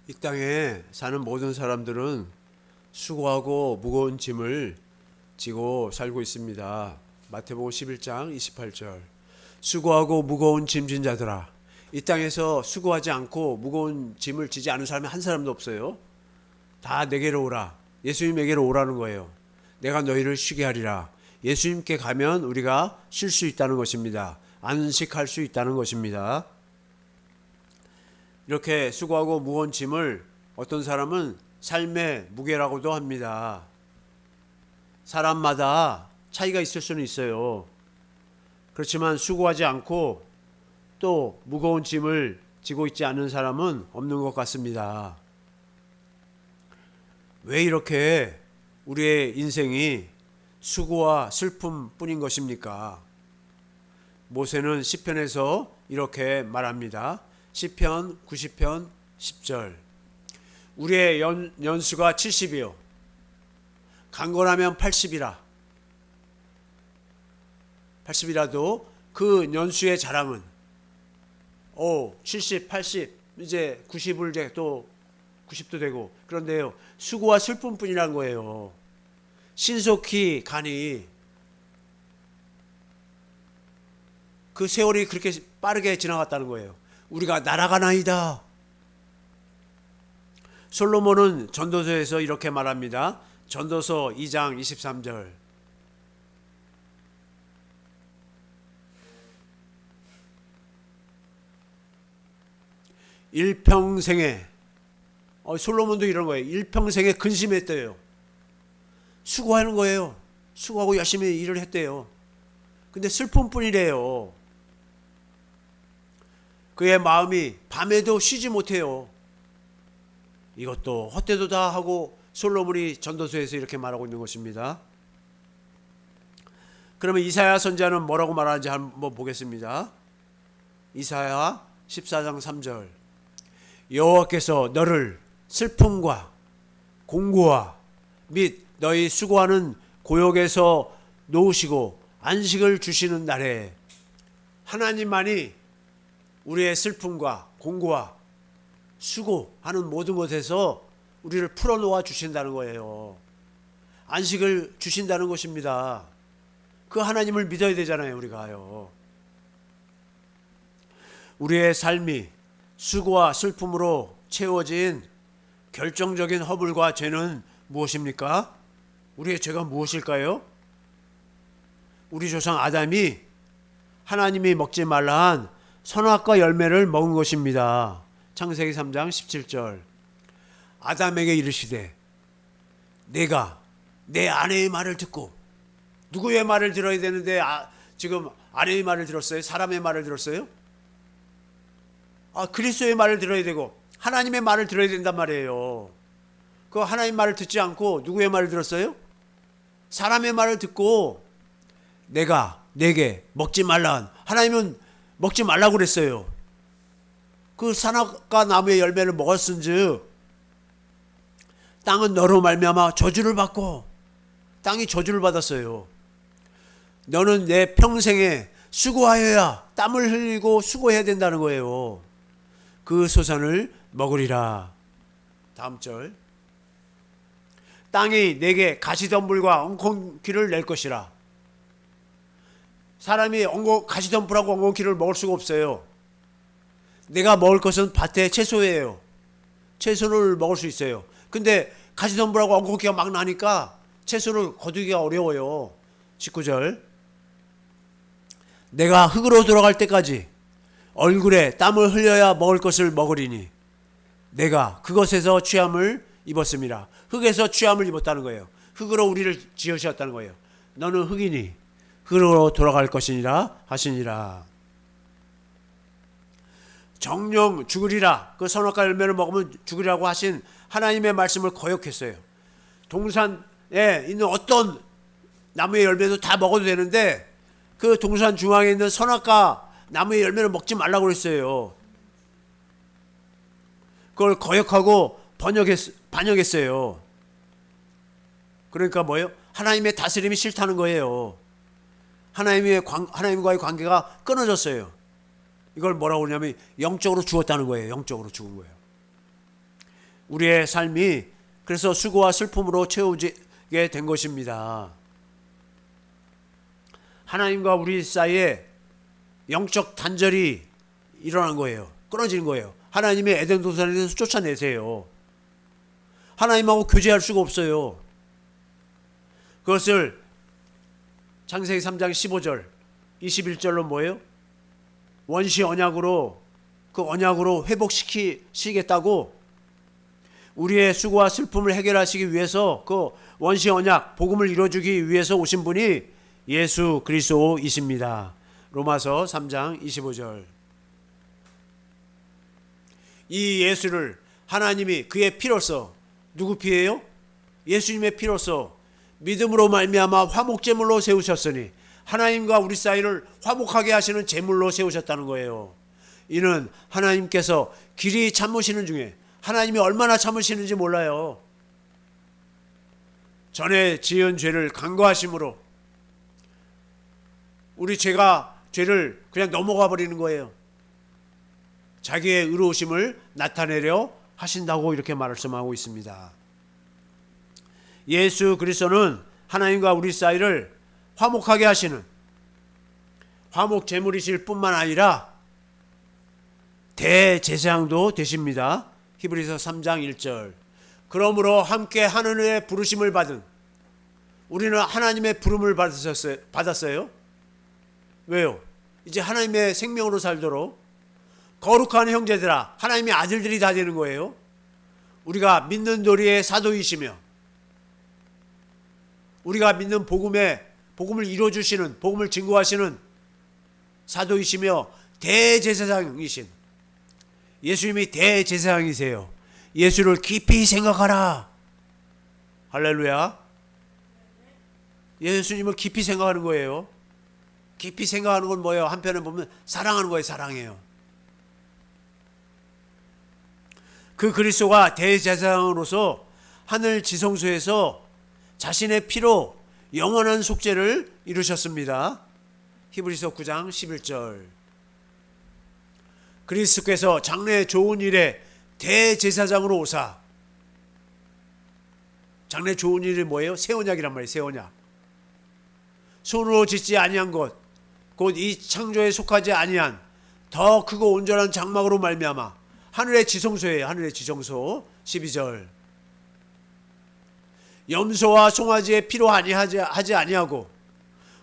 이 땅에 사는 모든 사람들은 수고하고 무거운 짐을 지고 살고 있습니다. 마태복음 11장 28절. 수고하고 무거운 짐진 자들아, 이 땅에서 수고하지 않고 무거운 짐을 지지 않은 사람이 한 사람도 없어요. 다 내게로 오라. 예수님에게로 오라는 거예요. 내가 너희를 쉬게 하리라. 예수님께 가면 우리가 쉴 수 있다는 것입니다. 안식할 수 있다는 것입니다. 이렇게 수고하고 무거운 짐을 어떤 사람은 삶의 무게라고도 합니다. 사람마다 차이가 있을 수는 있어요. 그렇지만 수고하지 않고 또 무거운 짐을 지고 있지 않은 사람은 없는 것 같습니다. 왜 이렇게 우리의 인생이 수고와 슬픔뿐인 것입니까? 모세는 시편에서 이렇게 말합니다. 시편 90편 10절. 우리의 연수가 70이요 강건하면 80이라도 그 연수의 자랑은 70, 80, 이제 90을 또 90도 되고, 그런데요, 수고와 슬픔뿐이란 거예요. 신속히 가니 그 세월이 그렇게 빠르게 지나갔다는 거예요. 우리가 날아가나이다. 솔로몬은 전도서에서 이렇게 말합니다. 전도서 2장 23절. 일평생에, 솔로몬도 이런 거예요. 일평생에 근심했대요. 수고하는 거예요. 수고하고 열심히 일을 했대요. 근데 슬픔뿐이래요. 그의 마음이 밤에도 쉬지 못해요. 이것도 헛되도다 하고 솔로몬이 전도서에서 이렇게 말하고 있는 것입니다. 그러면 이사야 선지자는 뭐라고 말하는지 한번 보겠습니다. 이사야 14장 3절. 여호와께서 너를 슬픔과 공고와 및 너희 수고하는 고역에서 놓으시고 안식을 주시는 날에, 하나님만이 우리의 슬픔과 공고와 수고하는 모든 것에서 우리를 풀어놓아 주신다는 거예요. 안식을 주신다는 것입니다. 그 하나님을 믿어야 되잖아요, 우리가요. 우리의 삶이 수고와 슬픔으로 채워진 결정적인 허물과 죄는 무엇입니까? 우리의 죄가 무엇일까요? 우리 조상 아담이 하나님이 먹지 말라 한 선악과 열매를 먹은 것입니다. 창세기 3장 17절. 아담에게 이르시되 내가 내 아내의 말을 듣고, 누구의 말을 들어야 되는데 지금 아내의 말을 들었어요? 사람의 말을 들었어요? 그리스도의 말을 들어야 되고 하나님의 말을 들어야 된단 말이에요. 그 하나님 말을 듣지 않고 누구의 말을 들었어요? 사람의 말을 듣고 내가 내게 먹지 말라. 하나님은 먹지 말라고 그랬어요. 그 선악과 나무의 열매를 먹었은즉 땅은 너로 말미암아 저주를 받고, 땅이 저주를 받았어요. 너는 내 평생에 수고하여야, 땀을 흘리고 수고해야 된다는 거예요. 그 소산을 먹으리라. 다음 절. 땅이 내게 가시덤불과 엉겅퀴를 낼 것이라. 사람이 가시덤불하고 엉겅퀴를 먹을 수가 없어요. 내가 먹을 것은 밭의 채소예요. 채소를 먹을 수 있어요. 근데 가시덤불하고 엉겅퀴가 막 나니까 채소를 거두기가 어려워요. 19절. 내가 흙으로 돌아갈 때까지 얼굴에 땀을 흘려야 먹을 것을 먹으리니 내가 그것에서 취함을 입었습니다. 흙에서 취함을 입었다는 거예요. 흙으로 우리를 지으셨다는 거예요. 너는 흙이니 흙으로 돌아갈 것이니라 하시니라. 정령 죽으리라. 그 선악과 열매를 먹으면 죽으리라고 하신 하나님의 말씀을 거역했어요. 동산에 있는 어떤 나무의 열매도 다 먹어도 되는데 그 동산 중앙에 있는 선악과 나무의 열매를 먹지 말라고 그랬어요. 그걸 거역하고 반역했어요. 그러니까 뭐예요? 하나님의 다스림이 싫다는 거예요. 하나님과의 관계가 끊어졌어요. 이걸 뭐라고 그러냐면 영적으로 죽었다는 거예요. 영적으로 죽은 거예요. 우리의 삶이 그래서 수고와 슬픔으로 채워지게 된 것입니다. 하나님과 우리 사이에 영적 단절이 일어난 거예요. 끊어지는 거예요. 하나님이 에덴 동산에서 쫓아내세요. 하나님하고 교제할 수가 없어요. 그것을 창세기 3장 15절 21절로 뭐예요? 원시 언약으로 그 언약으로 회복시키시겠다고 우리의 수고와 슬픔을 해결하시기 위해서 그 원시 언약 복음을 이루어주기 위해서 오신 분이 예수 그리스도이십니다. 로마서 3장 25절. 이 예수를 하나님이 그의 피로써, 누구 피예요? 예수님의 피로써 믿음으로 말미암아 화목제물로 세우셨으니 하나님과 우리 사이를 화목하게 하시는 제물로 세우셨다는 거예요. 이는 하나님께서 길이 참으시는 중에 하나님이 얼마나 참으시는지 몰라요. 전에 지은 죄를 간과하심으로 우리 죄를 그냥 넘어가 버리는 거예요. 자기의 의로우심을 나타내려 하신다고 이렇게 말씀하고 있습니다. 예수 그리스도는 하나님과 우리 사이를 화목하게 하시는 화목 제물이실 뿐만 아니라 대제사장도 되십니다. 히브리서 3장 1절. 그러므로 함께 하늘의 부르심을 받은 우리는 하나님의 부름을 받았어요. 왜요? 이제 하나님의 생명으로 살도록 거룩한 형제들아, 하나님의 아들들이 다 되는 거예요. 우리가 믿는 도리의 사도이시며 우리가 믿는 복음을 이루어주시는, 복음을 증거하시는 사도이시며 대제사장이신 예수님이 대제사장이세요. 예수를 깊이 생각하라. 할렐루야. 예수님을 깊이 생각하는 거예요. 깊이 생각하는 건 뭐예요? 한편에 보면 사랑하는 거예요. 사랑해요. 그 그리스도가 대제사장으로서 하늘 지성소에서 자신의 피로 영원한 속죄를 이루셨습니다. 히브리서 9장 11절. 그리스도께서 장래 좋은 일에 대제사장으로 오사. 장래 좋은 일이 뭐예요? 새 언약이란 말이에요. 새 언약. 손으로 짓지 아니한 것, 곧 이 창조에 속하지 아니한 더 크고 온전한 장막으로 말미암아 하늘의 지성소예요. 하늘의 지성소. 12절. 염소와 송아지의 피로 하지 아니하고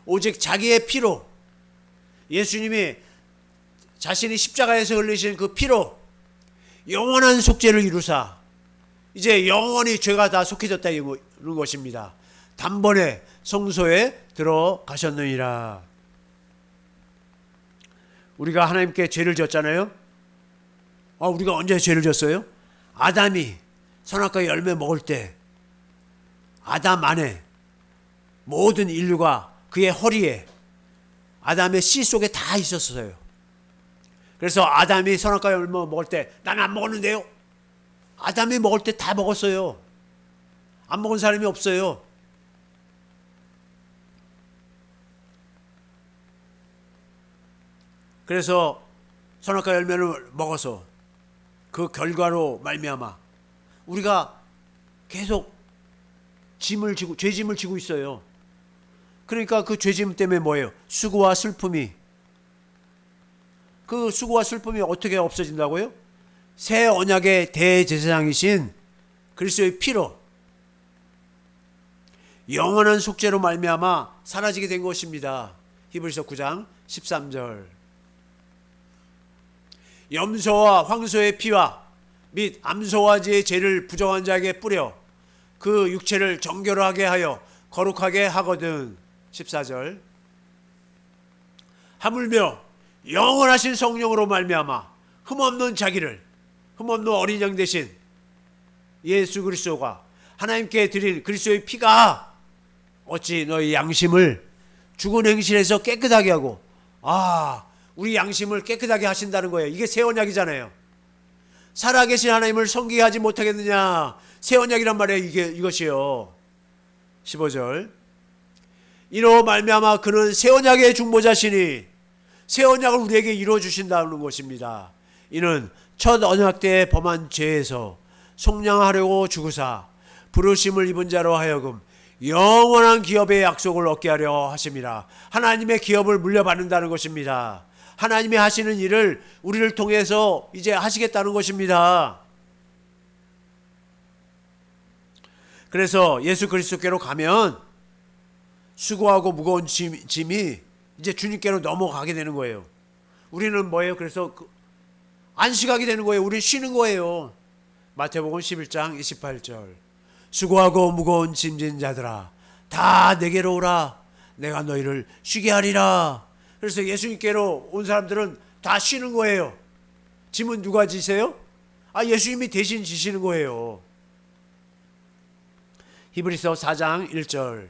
오직 자기의 피로, 예수님이 자신이 십자가에서 흘리신 그 피로 영원한 속죄를 이루사 이제 영원히 죄가 다 속해졌다 이런 것입니다. 단번에 성소에 들어가셨느니라. 우리가 하나님께 죄를 졌잖아요. 우리가 언제 죄를 졌어요? 아담이 선악과의 열매 먹을 때 아담 안에 모든 인류가 그의 허리에 아담의 씨 속에 다 있었어요. 그래서 아담이 선악과의 열매 먹을 때 나는 안 먹었는데요. 아담이 먹을 때 다 먹었어요. 안 먹은 사람이 없어요. 그래서 선악과 열매를 먹어서 그 결과로 말미암아 우리가 계속 죄짐을 지고 있어요. 그러니까 그 죄짐 때문에 뭐예요? 수고와 슬픔이. 그 수고와 슬픔이 어떻게 없어진다고요? 새 언약의 대제사장이신 그리스도의 피로 영원한 속죄로 말미암아 사라지게 된 것입니다. 히브리서 9장 13절. 염소와 황소의 피와 및 암소와지의 죄를 부정한 자에게 뿌려 그 육체를 정결하게 하여 거룩하게 하거든. 14절. 하물며 영원하신 성령으로 말미암아 흠없는 자기를, 흠없는 어린 양 대신 예수 그리스도가 하나님께 드린 그리스도의 피가 어찌 너희 양심을 죽은 행실에서 깨끗하게 하고, 우리 양심을 깨끗하게 하신다는 거예요. 이게 새 언약이잖아요. 살아계신 하나님을 섬기게 하지 못하겠느냐. 새 언약이란 말이에요. 이것이요. 15절. 이로 말미암아 그는 새 언약의 중보자시니 새 언약을 우리에게 이루어 주신다는 것입니다. 이는 첫 언약 때에 범한 죄에서 속량하려고 주구사 부르심을 입은 자로 하여금 영원한 기업의 약속을 얻게 하려 하심이라. 하나님의 기업을 물려받는다는 것입니다. 하나님이 하시는 일을 우리를 통해서 이제 하시겠다는 것입니다. 그래서 예수 그리스도께로 가면 수고하고 무거운 짐이 이제 주님께로 넘어가게 되는 거예요. 우리는 뭐예요? 그래서 안식하게 되는 거예요. 우리는 쉬는 거예요. 마태복음 11장 28절. 수고하고 무거운 짐진 자들아 다 내게로 오라. 내가 너희를 쉬게 하리라. 그래서 예수님께로 온 사람들은 다 쉬는 거예요. 짐은 누가 지세요? 예수님이 대신 지시는 거예요. 히브리서 4장 1절.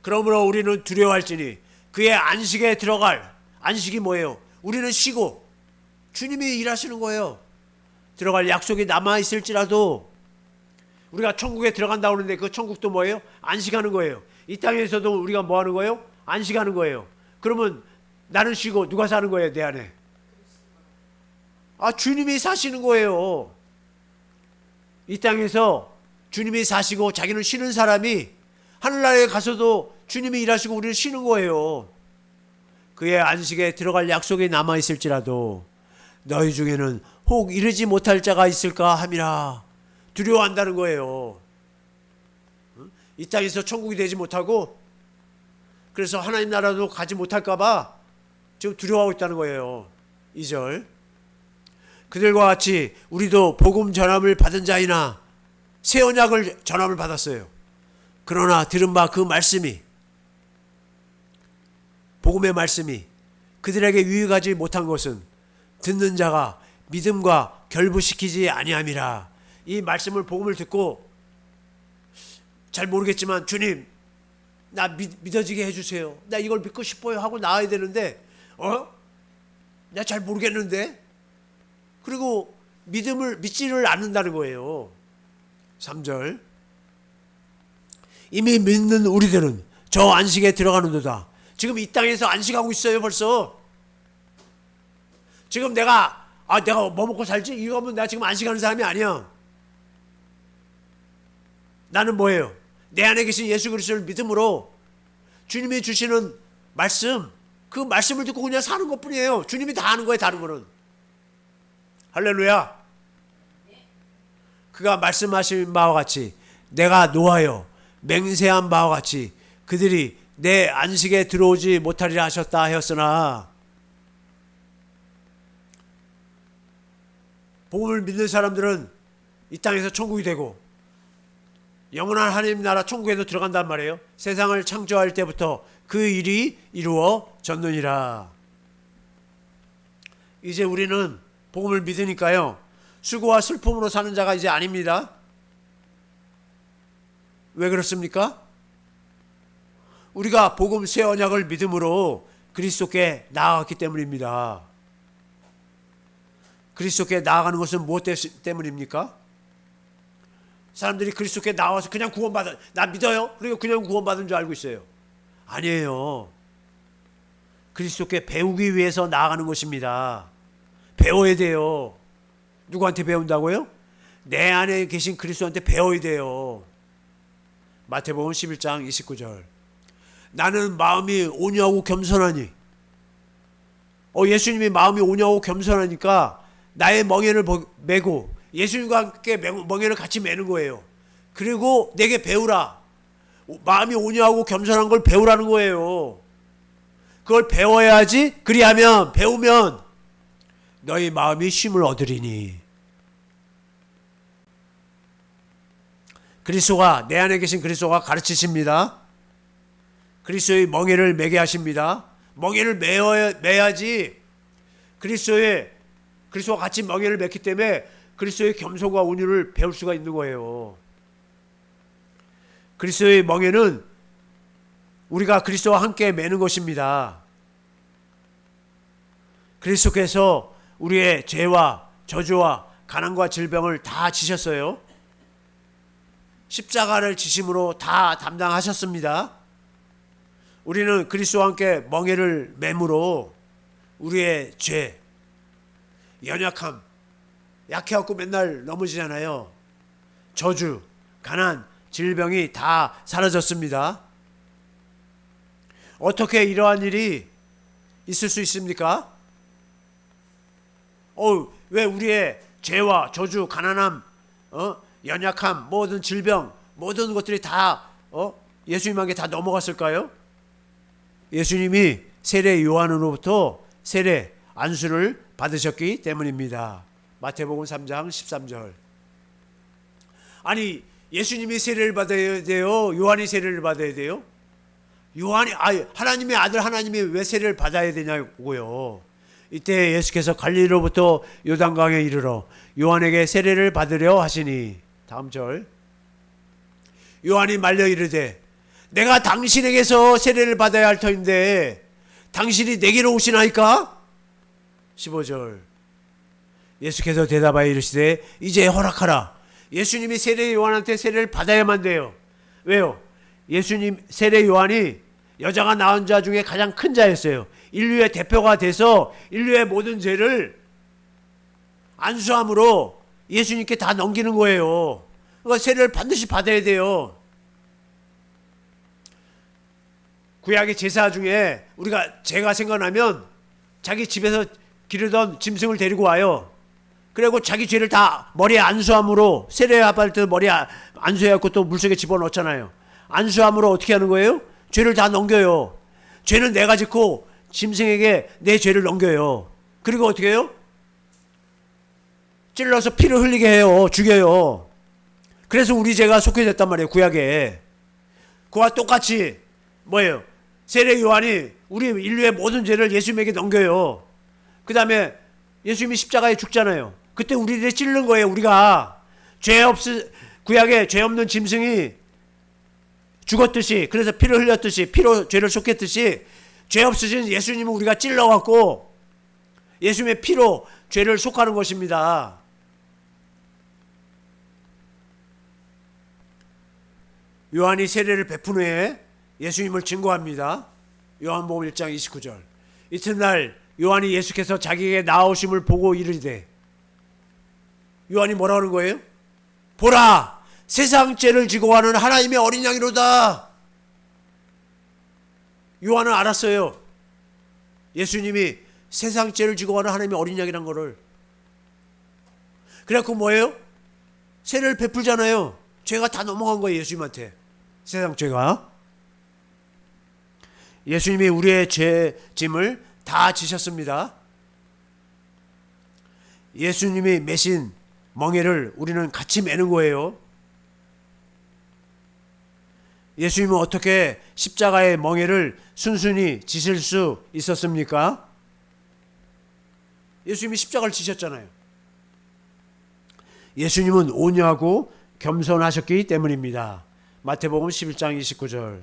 그러므로 우리는 두려워할지니 그의 안식에 들어갈. 안식이 뭐예요? 우리는 쉬고 주님이 일하시는 거예요. 들어갈 약속이 남아있을지라도 우리가 천국에 들어간다고 하는데 그 천국도 뭐예요? 안식하는 거예요. 이 땅에서도 우리가 뭐 하는 거예요? 안식하는 거예요. 그러면 나는 쉬고 누가 사는 거예요? 내 안에. 주님이 사시는 거예요. 이 땅에서 주님이 사시고 자기는 쉬는 사람이 하늘나라에 가서도 주님이 일하시고 우리는 쉬는 거예요. 그의 안식에 들어갈 약속이 남아있을지라도 너희 중에는 혹 이르지 못할 자가 있을까 함이라. 두려워한다는 거예요. 이 땅에서 천국이 되지 못하고 그래서 하나님 나라도 가지 못할까 봐 지금 두려워하고 있다는 거예요. 2절. 그들과 같이 우리도 복음 전함을 받은 자이나 새 언약을 전함을 받았어요. 그러나 들은 바 그 말씀이 복음의 말씀이 그들에게 유익하지 못한 것은 듣는 자가 믿음과 결부시키지 아니함이라. 이 말씀을 복음을 듣고 잘 모르겠지만 주님 나 믿어지게 해주세요. 나 이걸 믿고 싶어요 하고 나와야 되는데 나 잘 모르겠는데 그리고 믿지를 않는다는 거예요. 3절. 이미 믿는 우리들은 저 안식에 들어가는도다. 지금 이 땅에서 안식하고 있어요. 벌써 지금 내가 뭐 먹고 살지? 이거 하면 내가 지금 안식하는 사람이 아니야. 나는 뭐예요? 내 안에 계신 예수 그리스도를 믿음으로 주님이 주시는 말씀, 그 말씀을 듣고 그냥 사는 것뿐이에요. 주님이 다 하는 거예요. 다른 거는. 할렐루야. 그가 말씀하신 바와 같이 내가 노하여 맹세한 바와 같이 그들이 내 안식에 들어오지 못하리라 하셨다 하였으나 복음을 믿는 사람들은 이 땅에서 천국이 되고 영원한 하나님 나라 천국에도 들어간단 말이에요. 세상을 창조할 때부터 그 일이 이루어졌느니라. 이제 우리는 복음을 믿으니까요 수고와 슬픔으로 사는 자가 이제 아닙니다. 왜 그렇습니까? 우리가 복음 새 언약을 믿음으로 그리스도께 나아갔기 때문입니다. 그리스도께 나아가는 것은 무엇 때문입니까? 사람들이 그리스도께 나와서 그냥 구원받아, 나 믿어요? 그리고 그냥 구원받은 줄 알고 있어요. 아니에요. 그리스도께 배우기 위해서 나아가는 것입니다. 배워야 돼요. 누구한테 배운다고요? 내 안에 계신 그리스도한테 배워야 돼요. 마태복음 11장 29절. 나는 마음이 온유하고 겸손하니. 예수님이 마음이 온유하고 겸손하니까 나의 멍에를 메고 예수님과 함께 멍에를 같이 메는 거예요. 그리고 내게 배우라. 마음이 온유하고 겸손한 걸 배우라는 거예요. 그걸 배워야지. 그리하면 배우면 너희 마음이 쉼을 얻으리니. 그리스도가 내 안에 계신 그리스도가 가르치십니다. 그리스도의 멍에를 메게 하십니다. 멍에를 매야지 그리스도와 같이 멍에를 맺기 때문에 그리스도의 겸손과 온유를 배울 수가 있는 거예요. 그리스도의 멍에는 우리가 그리스도와 함께 매는 것입니다. 그리스도께서 우리의 죄와 저주와 가난과 질병을 다 지셨어요. 십자가를 지심으로 다 담당하셨습니다. 우리는 그리스도와 함께 멍에를 매므로 우리의 죄, 연약함, 약해갖고 맨날 넘어지잖아요. 저주, 가난, 질병이 다 사라졌습니다. 어떻게 이러한 일이 있을 수 있습니까? 왜 우리의 죄와 저주, 가난함, 연약함, 모든 질병, 모든 것들이 다 예수님에게 다 넘어갔을까요? 예수님이 세례 요한으로부터 세례 안수를 받으셨기 때문입니다. 마태복음 3장 13절. 아니, 예수님이 세례를 받아야 돼요? 요한이 세례를 받아야 돼요? 하나님의 아들 하나님이 왜 세례를 받아야 되냐고요. 이때 예수께서 갈릴리로부터 요단강에 이르러 요한에게 세례를 받으려 하시니, 다음 절. 요한이 말려 이르되 내가 당신에게서 세례를 받아야 할 터인데 당신이 내게로 오시나이까? 15절. 예수께서 대답하여 이르시되 이제 허락하라. 예수님이 세례 요한한테 세례를 받아야만 돼요. 왜요? 예수님 세례 요한이 여자가 낳은 자 중에 가장 큰 자였어요. 인류의 대표가 돼서 인류의 모든 죄를 안수함으로 예수님께 다 넘기는 거예요. 그러니까 세례를 반드시 받아야 돼요. 구약의 제사 중에 제가 생각나면 자기 집에서 기르던 짐승을 데리고 와요. 그리고 자기 죄를 다 머리에 안수함으로, 세례할 때 머리에 안수해갖고 또 물속에 집어넣잖아요. 안수함으로 어떻게 하는 거예요? 죄를 다 넘겨요. 죄는 내가 짓고 짐승에게 내 죄를 넘겨요. 그리고 어떻게 해요? 찔러서 피를 흘리게 해요. 죽여요. 그래서 우리 죄가 속해졌단 말이에요. 구약에. 그와 똑같이 뭐예요? 세례 요한이 우리 인류의 모든 죄를 예수님에게 넘겨요. 그 다음에 예수님이 십자가에 죽잖아요. 그때 우리를 찔른 거예요. 우리가 구약에 죄 없는 짐승이 죽었듯이, 그래서 피를 흘렸듯이, 피로 죄를 속했듯이 죄 없으신 예수님은 우리가 찔러갖고 예수님의 피로 죄를 속하는 것입니다. 요한이 세례를 베푼 후에 예수님을 증거합니다. 요한복음 1장 29절. 이튿날 요한이 예수께서 자기에게 나오심을 보고 이르되, 요한이 뭐라 하는 거예요? 보라, 세상 죄를 지고 가는 하나님의 어린 양이로다. 요한은 알았어요. 예수님이 세상 죄를 지고 가는 하나님의 어린 양이란 거를. 그래갖고 뭐예요? 세례를 베풀잖아요. 죄가 다 넘어간 거예요. 예수님한테. 세상 죄가. 예수님이 우리의 죄 짐을 다 지셨습니다. 예수님이 매신 멍에를 우리는 같이 매는 거예요. 예수님은 어떻게 십자가의 멍에를 순순히 지실 수 있었습니까? 예수님이 십자가를 지셨잖아요. 예수님은 온유하고 겸손하셨기 때문입니다. 마태복음 11장 29절.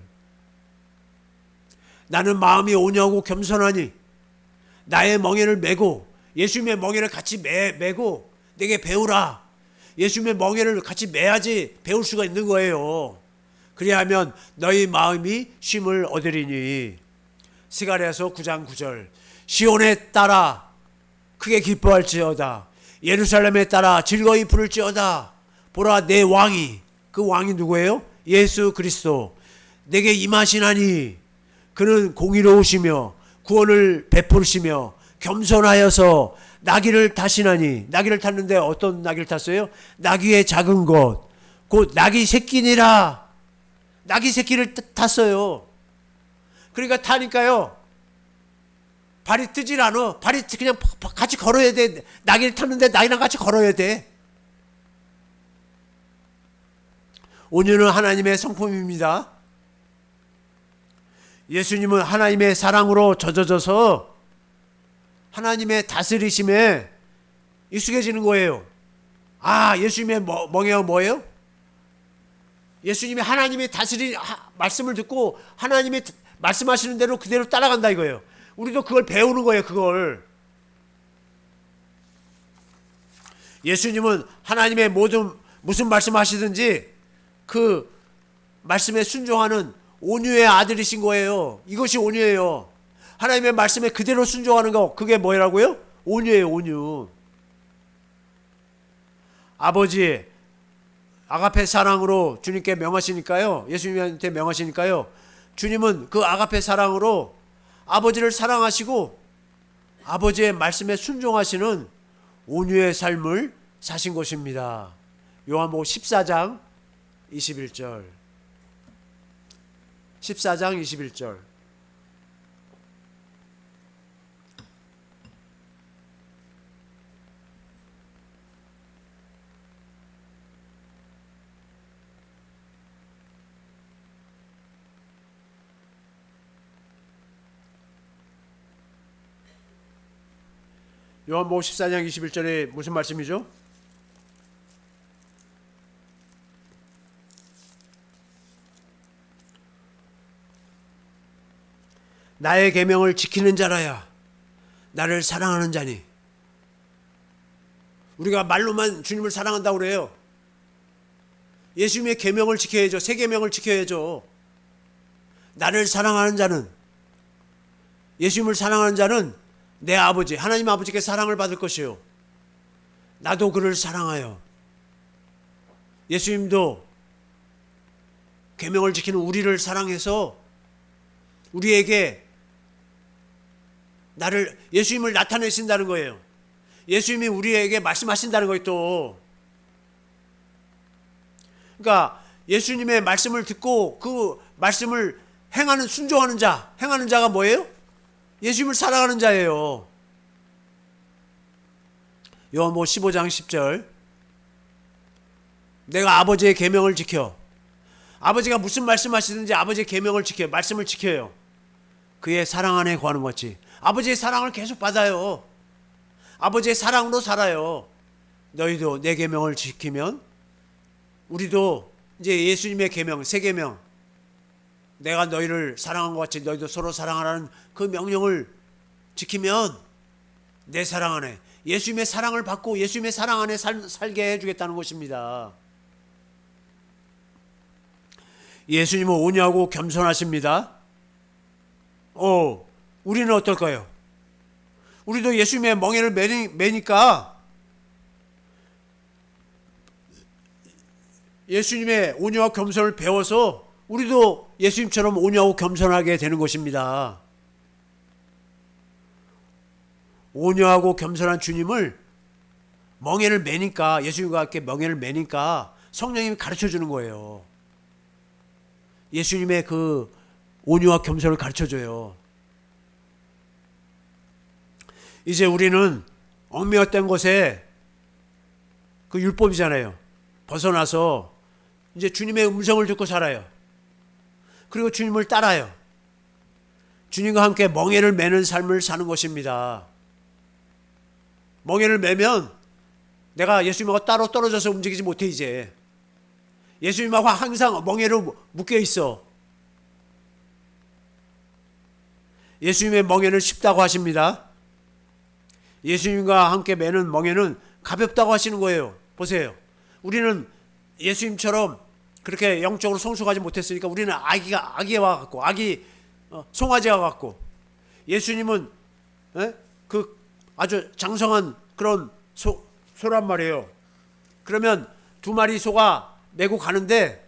나는 마음이 온유하고 겸손하니 나의 멍에를 메고, 예수님의 멍에를 같이 메고 내게 배우라. 예수님의 멍에를 같이 메야지 배울 수가 있는 거예요. 그리하면 너희 마음이 쉼을 얻으리니. 스가랴서 9장 9절. 시온에 따라 크게 기뻐할지어다. 예루살렘에 따라 즐거이 부를지어다. 보라, 내 왕이, 그 왕이 누구예요? 예수 그리스도 내게 임하시나니 그는 공의로우시며 구원을 베푸시며 겸손하여서 나귀를 타시나니. 나귀를 탔는데 어떤 나귀를 탔어요? 나귀의 작은 것, 곧 나귀 새끼니라. 나귀 새끼를 탔어요. 그러니까 타니까요, 발이 뜨질 않아. 발이 그냥 같이 걸어야 돼. 나귀를 탔는데 나귀랑 같이 걸어야 돼. 온유는 하나님의 성품입니다. 예수님은 하나님의 사랑으로 젖어져서 하나님의 다스리심에 익숙해지는 거예요. 예수님의 멍에가 뭐예요? 예수님이 하나님의 말씀을 듣고 하나님의 말씀하시는 대로 그대로 따라간다 이거예요. 우리도 그걸 배우는 거예요. 그걸. 예수님은 하나님의 무슨 말씀하시든지 그 말씀에 순종하는 온유의 아들이신 거예요. 이것이 온유예요. 하나님의 말씀에 그대로 순종하는 거, 그게 뭐라고요? 온유예요. 온유. 아버지 아가페 사랑으로 주님께 명하시니까요. 예수님한테 명하시니까요. 주님은 그 아가페 사랑으로 아버지를 사랑하시고 아버지의 말씀에 순종하시는 온유의 삶을 사신 것입니다. 요한복음 14장 21절. 14장 21절. 요한복음 14장 21절에 무슨 말씀이죠? 나의 계명을 지키는 자라야 나를 사랑하는 자니. 우리가 말로만 주님을 사랑한다고 그래요. 예수님의 계명을 지켜야죠. 새 계명을 지켜야죠. 나를 사랑하는 자는, 예수님을 사랑하는 자는 내 아버지 하나님 아버지께 사랑을 받을 것이요 나도 그를 사랑하여. 예수님도 계명을 지키는 우리를 사랑해서 우리에게 예수님을 나타내신다는 거예요. 예수님이 우리에게 말씀하신다는 거예요. 또 그러니까 예수님의 말씀을 듣고 그 말씀을 행하는, 순종하는 자, 행하는 자가 뭐예요? 예수님을 사랑하는 자예요. 요한복음 15장 10절. 내가 아버지의 계명을 지켜. 아버지가 무슨 말씀하시든지 아버지의 계명을 지켜요. 말씀을 지켜요. 그의 사랑 안에 거하는 것이. 아버지의 사랑을 계속 받아요. 아버지의 사랑으로 살아요. 너희도 내 계명을 지키면, 우리도 이제 예수님의 계명, 새 계명, 내가 너희를 사랑한 것 같이 너희도 서로 사랑하라는 그 명령을 지키면 내 사랑 안에, 예수님의 사랑을 받고 예수님의 사랑 안에 살게 해주겠다는 것입니다. 예수님은 온유하고 겸손하십니다. 우리는 어떨까요? 우리도 예수님의 멍에를 매니까 예수님의 온유와 겸손을 배워서 우리도 예수님처럼 온유하고 겸손하게 되는 것입니다. 온유하고 겸손한 주님을 멍에를 매니까, 예수님과 함께 멍에를 매니까 성령님이 가르쳐 주는 거예요. 예수님의 그 온유와 겸손을 가르쳐 줘요. 이제 우리는 얽매였던 것에, 그 율법이잖아요, 벗어나서 이제 주님의 음성을 듣고 살아요. 그리고 주님을 따라요. 주님과 함께 멍에를 매는 삶을 사는 것입니다. 멍에를 매면 내가 예수님하고 따로 떨어져서 움직이지 못해. 이제 예수님하고 항상 멍에로 묶여 있어. 예수님의 멍에는 쉽다고 하십니다. 예수님과 함께 매는 멍에는 가볍다고 하시는 거예요. 보세요. 우리는 예수님처럼 그렇게 영적으로 성숙하지 못했으니까 우리는 아기와 같고, 송아지와 같고, 예수님은 그 아주 장성한 그런 소란 말이에요. 그러면 두 마리 소가 메고 가는데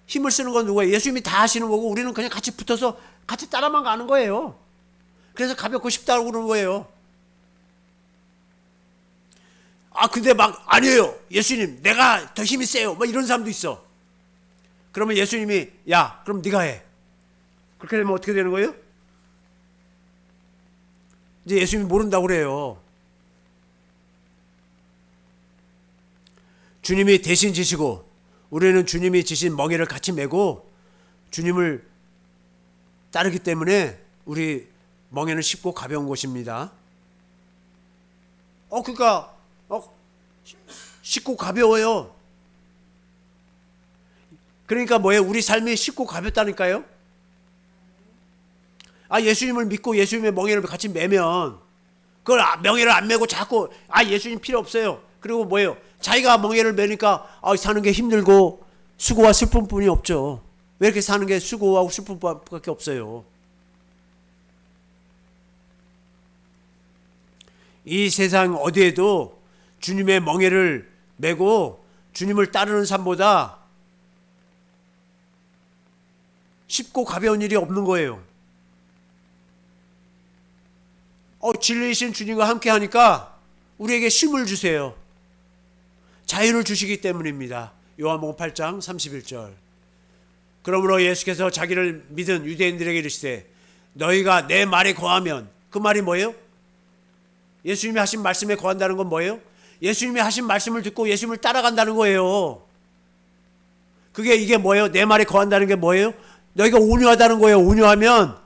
힘을 쓰는 건 누구예요? 예수님이 다 하시는 거고 우리는 그냥 같이 붙어서 같이 따라만 가는 거예요. 그래서 가볍고 쉽다고 그러는 거예요. 근데 막 아니에요. 예수님, 내가 더 힘이 세요. 뭐 이런 사람도 있어. 그러면 예수님이, 야, 그럼 네가 해. 그렇게 되면 어떻게 되는 거예요? 이제 예수님이 모른다고 그래요. 주님이 대신 지시고 우리는 주님이 지신 멍에를 같이 메고 주님을 따르기 때문에 우리 멍에는 쉽고 가벼운 것입니다. 그러니까 쉽고 가벼워요. 그러니까 뭐예요? 우리 삶이 쉽고 가볍다니까요. 예수님을 믿고 예수님의 멍에를 같이 매면, 그걸 멍에를 안 메고 자꾸 예수님 필요 없어요. 그리고 뭐예요? 자기가 멍에를 매니까 사는 게 힘들고 수고와 슬픔뿐이 없죠. 왜 이렇게 사는 게 수고하고 슬픔밖에 없어요? 이 세상 어디에도 주님의 멍에를 메고 주님을 따르는 삶보다 쉽고 가벼운 일이 없는 거예요. 진리이신 주님과 함께 하니까 우리에게 쉼을 주세요. 자유를 주시기 때문입니다. 요한복음 8장 31절. 그러므로 예수께서 자기를 믿은 유대인들에게 이르시되 너희가 내 말에 거하면, 그 말이 뭐예요? 예수님이 하신 말씀에 거한다는 건 뭐예요? 예수님이 하신 말씀을 듣고 예수님을 따라간다는 거예요. 이게 뭐예요? 내 말에 거한다는 게 뭐예요? 너희가 온유하다는 거예요. 온유하면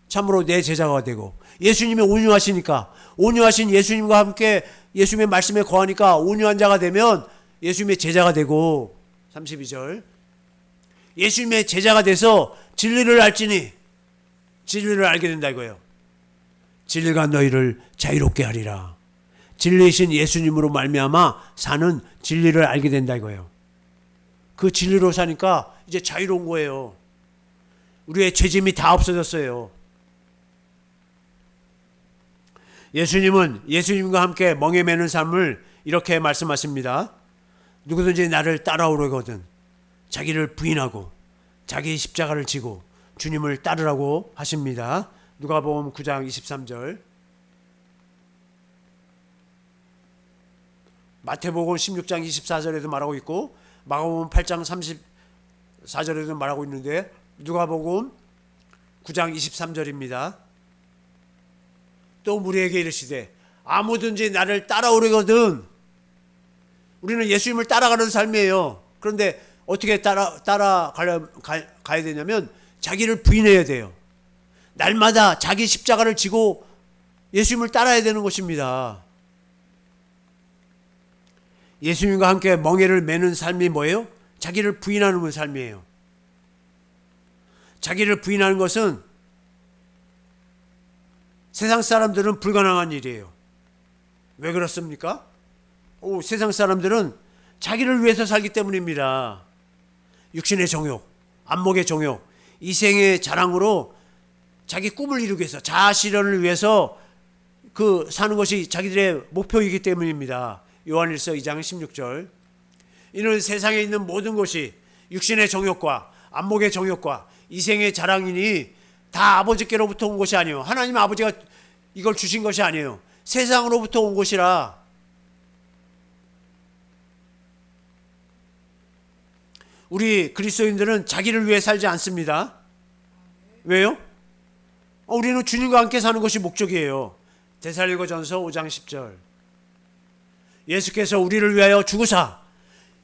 참으로 내 제자가 되고, 예수님이 온유하시니까, 온유하신 예수님과 함께 예수님의 말씀에 거하니까 온유한 자가 되면 예수님의 제자가 되고, 32절. 예수님의 제자가 돼서 진리를 알지니, 진리를 알게 된다 이거예요. 진리가 너희를 자유롭게 하리라. 진리이신 예수님으로 말미암아 사는 진리를 알게 된다 이거예요. 그 진리로 사니까 이제 자유로운 거예요. 우리의 죄짐이 다 없어졌어요. 예수님은 예수님과 함께 멍에 매는 삶을 이렇게 말씀하십니다. 누구든지 나를 따라오려거든 자기를 부인하고 자기 십자가를 지고 주님을 따르라고 하십니다. 누가복음 9장 23절, 마태복음 16장 24절에도 말하고 있고 마가복음 8장 34절에도 말하고 있는데 누가복음 9장 23절입니다. 또 우리에게 이르시되 아무든지 나를 따라오려거든. 우리는 예수님을 따라가는 삶이에요. 그런데 어떻게 가야 되냐면 자기를 부인해야 돼요. 날마다 자기 십자가를 지고 예수님을 따라야 되는 것입니다. 예수님과 함께 멍에를 매는 삶이 뭐예요? 자기를 부인하는 삶이에요. 자기를 부인하는 것은 세상 사람들은 불가능한 일이에요. 왜 그렇습니까? 세상 사람들은 자기를 위해서 살기 때문입니다. 육신의 정욕, 안목의 정욕, 이생의 자랑으로 자기 꿈을 이루기 위해서, 자아 실현을 위해서 사는 것이 자기들의 목표이기 때문입니다. 요한일서 2장 16절. 이는 세상에 있는 모든 것이 육신의 정욕과 안목의 정욕과 이생의 자랑이니 다 아버지께로부터 온 것이 아니에요. 하나님 아버지가 이걸 주신 것이 아니에요. 세상으로부터 온 것이라. 우리 그리스도인들은 자기를 위해 살지 않습니다. 왜요? 우리는 주님과 함께 사는 것이 목적이에요. 데살로니가전서 5장 10절. 예수께서 우리를 위하여 죽으사,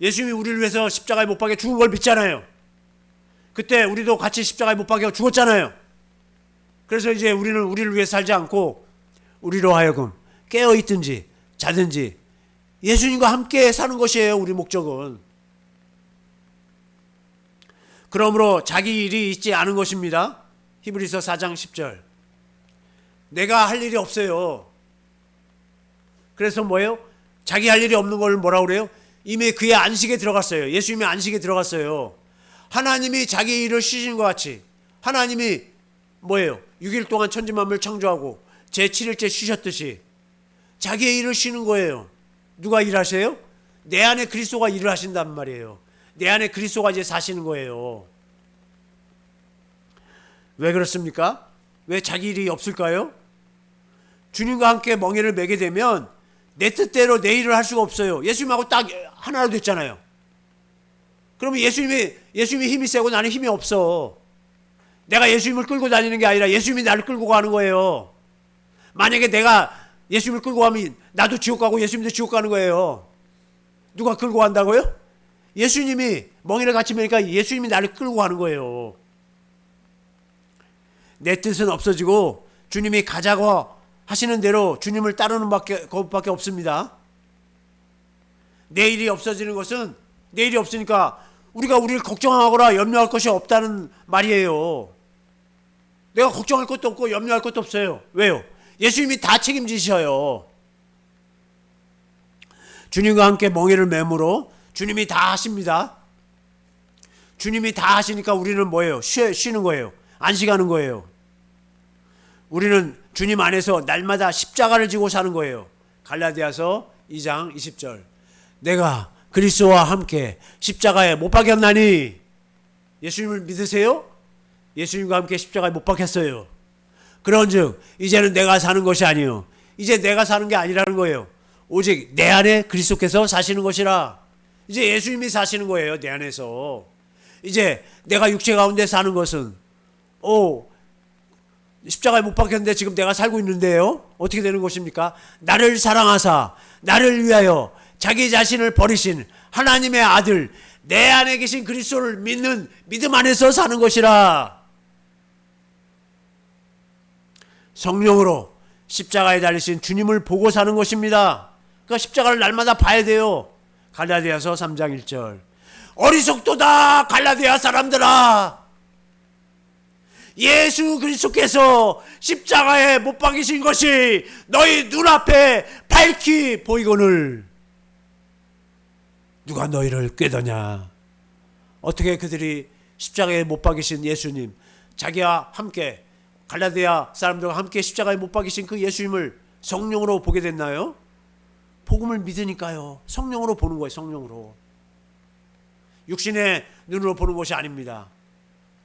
예수님이 우리를 위해서 십자가에 못 박혀 죽은 걸 믿잖아요. 그때 우리도 같이 십자가에 못 박혀 죽었잖아요. 그래서 이제 우리는 우리를 위해 살지 않고 우리로 하여금 깨어있든지 자든지 예수님과 함께 사는 것이에요. 우리 목적은. 그러므로 자기 일이 있지 않은 것입니다. 히브리서 4장 10절. 내가 할 일이 없어요. 그래서 뭐예요? 자기 할 일이 없는 걸 뭐라고 그래요? 이미 그의 안식에 들어갔어요. 예수님의 안식에 들어갔어요. 하나님이 자기 일을 쉬신 것 같이 하나님이 뭐예요? 6일 동안 천지만물 창조하고 제7일째 쉬셨듯이 자기의 일을 쉬는 거예요. 누가 일하세요? 내 안에 그리스도가 일을 하신단 말이에요. 내 안에 그리스도가 이제 사시는 거예요. 왜 그렇습니까? 왜 자기 일이 없을까요? 주님과 함께 멍에를 매게 되면 내 뜻대로 내 일을 할 수가 없어요. 예수님하고 딱 하나로 됐잖아요. 그러면 예수님이 힘이 세고 나는 힘이 없어. 내가 예수님을 끌고 다니는 게 아니라 예수님이 나를 끌고 가는 거예요. 만약에 내가 예수님을 끌고 가면 나도 지옥 가고 예수님도 지옥 가는 거예요. 누가 끌고 간다고요? 예수님이 멍에를 같이 매니까 예수님이 나를 끌고 가는 거예요. 내 뜻은 없어지고 주님이 가자고 하시는 대로 주님을 따르는 것밖에 없습니다. 내 일이 없어지는 것은 내 일이 없으니까 우리를 걱정하거나 염려할 것이 없다는 말이에요. 내가 걱정할 것도 없고 염려할 것도 없어요. 왜요? 예수님이 다 책임지셔요. 주님과 함께 멍에를 매므로 주님이 다 하십니다. 주님이 다 하시니까 우리는 뭐예요? 쉬는 거예요. 안식하는 거예요. 우리는 주님 안에서 날마다 십자가를 지고 사는 거예요. 갈라디아서 2장 20절. 내가 그리스도와 함께 십자가에 못 박혔나니. 예수님을 믿으세요? 예수님과 함께 십자가에 못 박혔어요. 그런즉 이제는 내가 사는 것이 아니요 이제 내가 사는 게 아니라는 거예요. 오직 내 안에 그리스도께서 사시는 것이라. 이제 예수님이 사시는 거예요. 내 안에서. 이제 내가 육체 가운데 사는 것은 십자가에 못 박혔는데 지금 내가 살고 있는데요. 어떻게 되는 것입니까? 나를 사랑하사 나를 위하여 자기 자신을 버리신 하나님의 아들 내 안에 계신 그리스도를 믿는 믿음 안에서 사는 것이라. 성령으로 십자가에 달리신 주님을 보고 사는 것입니다. 그러니까 십자가를 날마다 봐야 돼요. 갈라디아서 3장 1절. 어리석도다 갈라디아 사람들아. 예수 그리스도께서 십자가에 못 박이신 것이 너희 눈앞에 밝히 보이거늘 누가 너희를 꾀더냐. 어떻게 그들이 십자가에 못 박이신 예수님, 자기와 함께 갈라디아 사람들과 함께 십자가에 못 박이신 그 예수님을 성령으로 보게 됐나요? 복음을 믿으니까요. 성령으로 보는 거예요. 성령으로. 육신의 눈으로 보는 것이 아닙니다.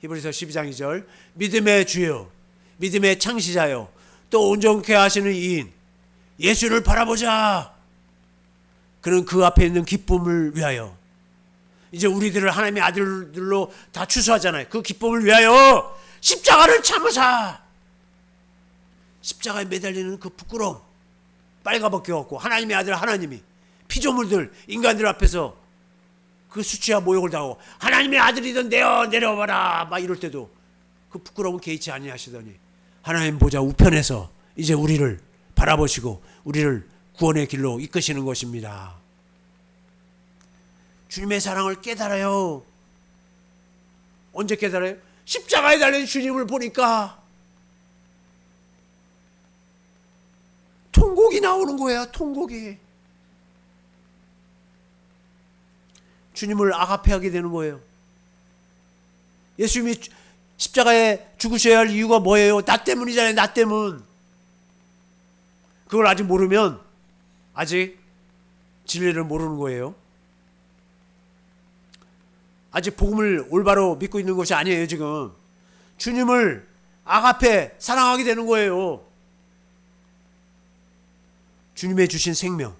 히브리서 12장 2절. 믿음의 주요 믿음의 창시자요 또 온전케 하시는 이인 예수를 바라보자. 그는 그 앞에 있는 기쁨을 위하여. 이제 우리들을 하나님의 아들들로 다 추수하잖아요. 그 기쁨을 위하여 십자가를 참으사. 십자가에 매달리는 그 부끄러움 빨가벗겨갖고 하나님의 아들 하나님이 피조물들 인간들 앞에서 그 수치와 모욕을 당하고 하나님의 아들이든 내려와라 막 이럴 때도 그 부끄러움은 개의치 아니하시더니 하나님 보좌 우편에서 이제 우리를 바라보시고 우리를 구원의 길로 이끄시는 것입니다. 주님의 사랑을 깨달아요. 언제 깨달아요? 십자가에 달린 주님을 보니까 통곡이 나오는 거예요. 통곡이. 주님을 아가페하게 되는 거예요. 예수님이 십자가에 죽으셔야 할 이유가 뭐예요? 나 때문이잖아요. 나 때문. 그걸 아직 모르면 아직 진리를 모르는 거예요. 아직 복음을 올바로 믿고 있는 것이 아니에요. 지금 주님을 아가페 사랑하게 되는 거예요. 주님의 주신 생명,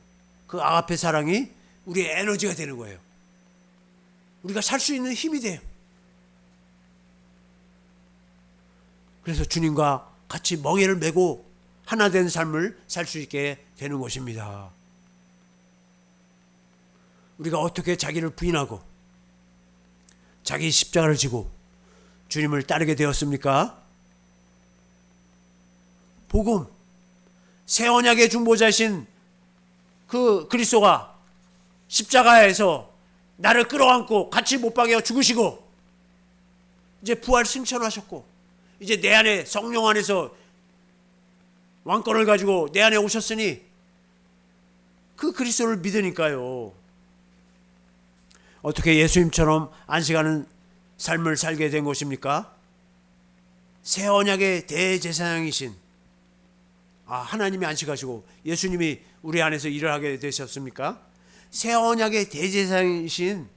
그 아가페 사랑이 우리의 에너지가 되는 거예요. 우리가 살 수 있는 힘이 돼요. 그래서 주님과 같이 멍에를 메고 하나 된 삶을 살 수 있게 되는 것입니다. 우리가 어떻게 자기를 부인하고 자기 십자가를 지고 주님을 따르게 되었습니까? 복음, 새 언약의 중보자이신 그 그리스도가 십자가에서 나를 끌어안고 같이 못 박여 죽으시고 이제 부활 승천하셨고 이제 내 안에 성령 안에서 왕권을 가지고 내 안에 오셨으니 그 그리스도를 믿으니까요. 어떻게 예수님처럼 안식하는 삶을 살게 된 것입니까? 새 언약의 대제사장이신 하나님이 안식하시고 예수님이 우리 안에서 일을 하게 되셨습니까? 새 언약의 대제사장이신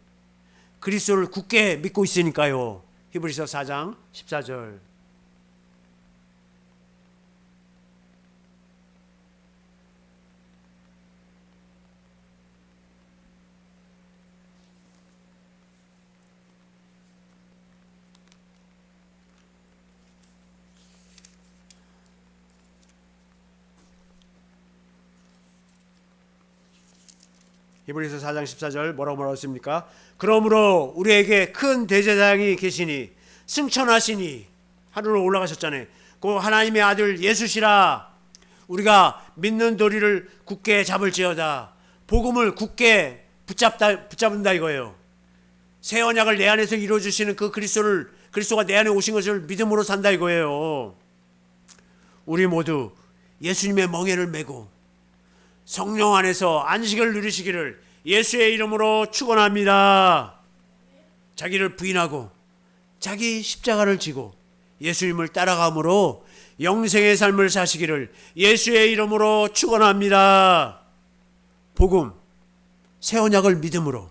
그리스도를 굳게 믿고 있으니까요. 히브리서 4장 14절. 히브리서 4장 14절 뭐라고 말했습니까? 그러므로 우리에게 큰 대제사장이 계시니 승천하시니 하늘로 올라가셨잖아요. 그 하나님의 아들 예수시라. 우리가 믿는 도리를 굳게 잡을지어다. 복음을 굳게 붙잡는다 이거예요. 새 언약을 내 안에서 이루어주시는 그 그리스도가 내 안에 오신 것을 믿음으로 산다 이거예요. 우리 모두 예수님의 멍에를 메고 성령 안에서 안식을 누리시기를 예수의 이름으로 축원합니다. 자기를 부인하고 자기 십자가를 지고 예수님을 따라감으로 영생의 삶을 사시기를 예수의 이름으로 축원합니다. 복음, 새 언약을 믿음으로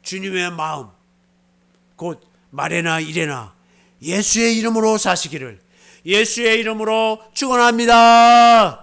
주님의 마음 곧 말에나 일에나 예수의 이름으로 사시기를 예수의 이름으로 축원합니다.